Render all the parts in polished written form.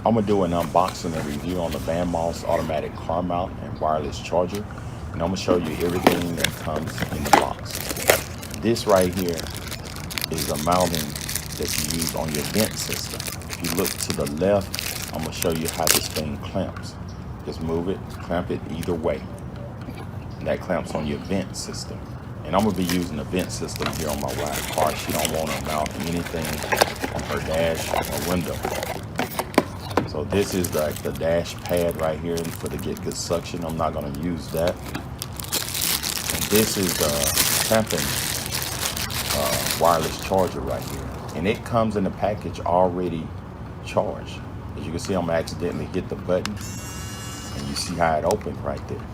I'm gonna do an unboxing and review on the VANMASS automatic car mount and wireless charger, and I'm gonna show you everything that comes in the box. This right here is a mounting that you use on your vent system. If you look to the left, I'm gonna show you how this thing clamps. Just move it, clamp it either way. And that clamps on your vent system. And I'm gonna be using the vent system here on my wife's car. She don't want to mount anything on her dash or window. So this is the dash pad right here for to get good suction. I'm not gonna use that. And this is the clamping wireless charger right here. And it comes in the package already charged. As you can see, I'm accidentally hit the button and you see how it opened right there.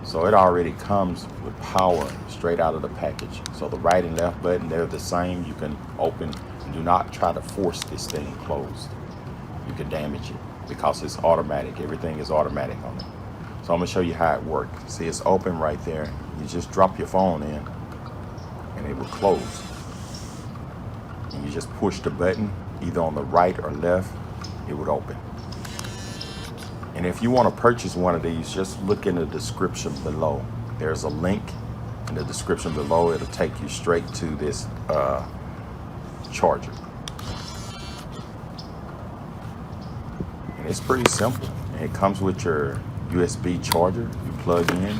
So it already comes with power straight out of the package. So the right and left button, they're the same. You can open, and do not try to force this thing closed. You can damage it because it's automatic. Everything is automatic on it. So I'm gonna show you how it works. See, it's open right there. You just drop your phone in and it will close. And you just push the button either on the right or left, it would open. And if you want to purchase one of these, just look in the description below. There's a link in the description below. It'll take you straight to this charger. And it's pretty simple. And it comes with your USB charger. You plug in. And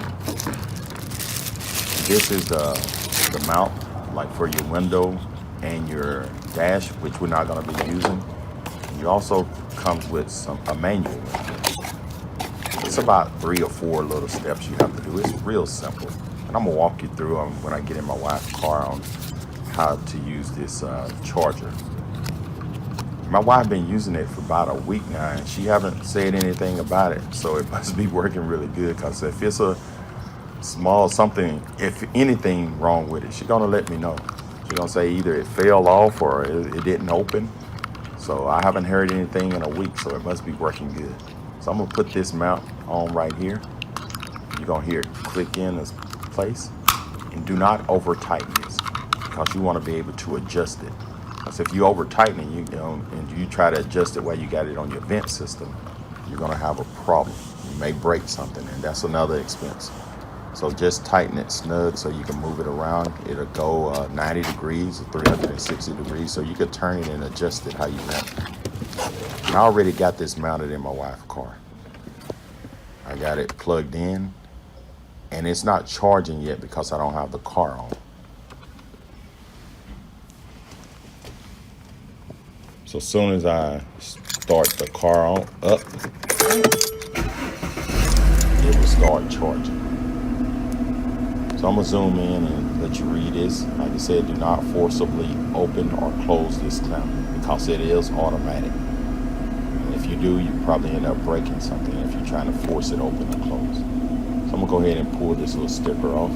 this is the mount, like for your window and your dash, which we're not going to be using. And you also comes with a manual. It's about 3 or 4 little steps you have to do. It's real simple. And I'm gonna walk you through them when I get in my wife's car on how to use this charger. My wife been using it for about a week now and she haven't said anything about it. So it must be working really good, because if it's a small something, if anything wrong with it, she's gonna let me know. She's gonna say either it fell off or it didn't open. So I haven't heard anything in a week, so it must be working good. So I'm gonna put this mount on right here. You're gonna hear it click in this place. And do not over tighten this, because you wanna be able to adjust it. Because if you over tighten it, and you try to adjust it while you got it on your vent system, you're gonna have a problem. You may break something, and that's another expense. So just tighten it snug so you can move it around. It'll go 90 degrees or 360 degrees, so you could turn it and adjust it how you want. I already got this mounted in my wife's car. I got it plugged in, and it's not charging yet because I don't have the car on. So as soon as I start the car up, it will start charging. So I'm gonna zoom in and let you read this. Like I said, do not forcibly open or close this clamp because it is automatic. If you do, you probably end up breaking something if you're trying to force it open or close. So I'm gonna go ahead and pull this little sticker off.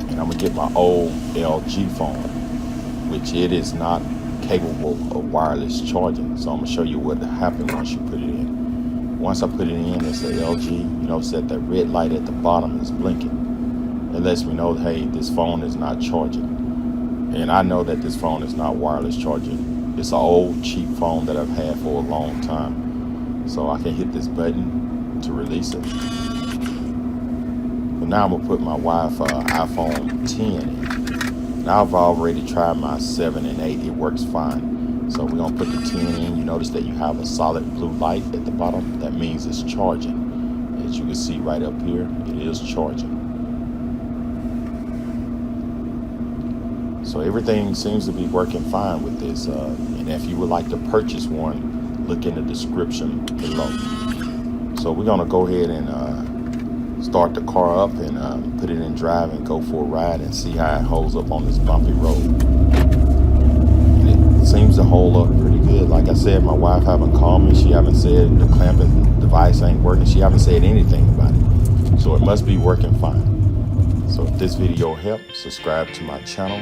And I'm gonna get my old LG phone, which it is not capable of wireless charging. So I'm gonna show you what happens once you put it in. Once I put it in, it's the LG. You notice that the red light at the bottom is blinking. It lets me know, hey, this phone is not charging. And I know that this phone is not wireless charging. It's an old cheap phone that I've had for a long time. So I can hit this button to release it. But now I'm gonna put my iPhone 10 in. Now I've already tried my 7 and 8, it works fine. So we're gonna put the 10 in. You notice that you have a solid blue light at the bottom. That means it's charging. As you can see right up here, it is charging. So everything seems to be working fine with this. And if you would like to purchase one, look in the description below. So we're gonna go ahead and start the car up and put it in drive and go for a ride and see how it holds up on this bumpy road. And it seems to hold up pretty good. Like I said, my wife haven't called me. She haven't said the clamping device ain't working. She haven't said anything about it. So it must be working fine. So if this video helped, subscribe to my channel.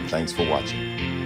Thanks for watching.